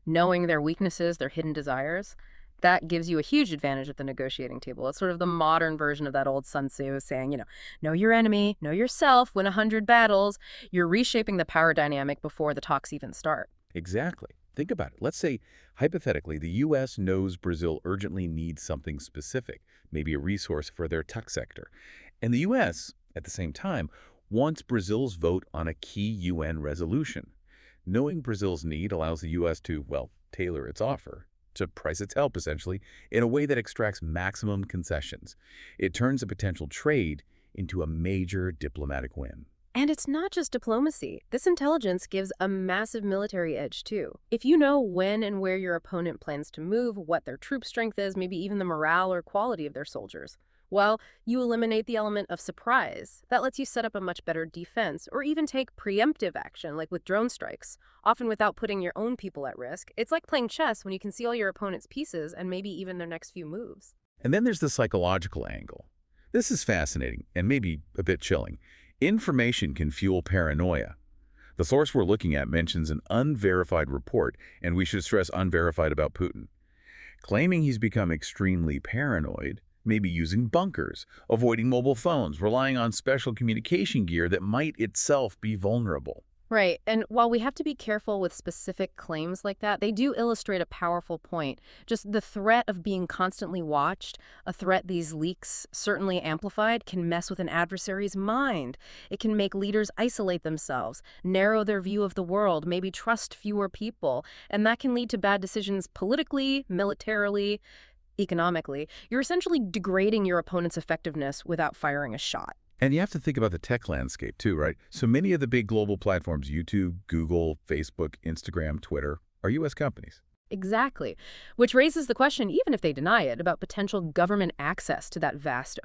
knowing their weaknesses, their hidden desires, that gives you a huge advantage at the negotiating table. It's sort of the modern version of that old Sun Tzu saying, know your enemy, know yourself, win 100 battles. You're reshaping the power dynamic before the talks even start. Exactly. Think about it. Let's say, hypothetically, the U.S. knows Brazil urgently needs something specific, maybe a resource for their tech sector. And the U.S., at the same time, wants Brazil's vote on a key UN resolution. Knowing Brazil's need allows the U.S. to, well, tailor its offer, to price its help, essentially, in a way that extracts maximum concessions. It turns a potential trade into a major diplomatic win. And it's not just diplomacy. This intelligence gives a massive military edge, too. If you know when and where your opponent plans to move, what their troop strength is, maybe even the morale or quality of their soldiers, well, you eliminate the element of surprise. That lets you set up a much better defense or even take preemptive action, like with drone strikes, often without putting your own people at risk. It's like playing chess when you can see all your opponent's pieces and maybe even their next few moves. And then there's the psychological angle. This is fascinating and maybe a bit chilling. Information can fuel paranoia. The source we're looking at mentions an unverified report, and we should stress unverified about Putin, claiming he's become extremely paranoid, maybe using bunkers, avoiding mobile phones, relying on special communication gear that might itself be vulnerable. Right. And while we have to be careful with specific claims like that, they do illustrate a powerful point. Just the threat of being constantly watched, a threat these leaks certainly amplified, can mess with an adversary's mind. It can make leaders isolate themselves, narrow their view of the world, maybe trust fewer people. And that can lead to bad decisions politically, militarily, economically. You're essentially degrading your opponent's effectiveness without firing a shot. And you have to think about the tech landscape too, right? So many of the big global platforms, YouTube, Google, Facebook, Instagram, Twitter, are U.S. companies. Exactly. Which raises the question, even if they deny it, about potential government access to that vast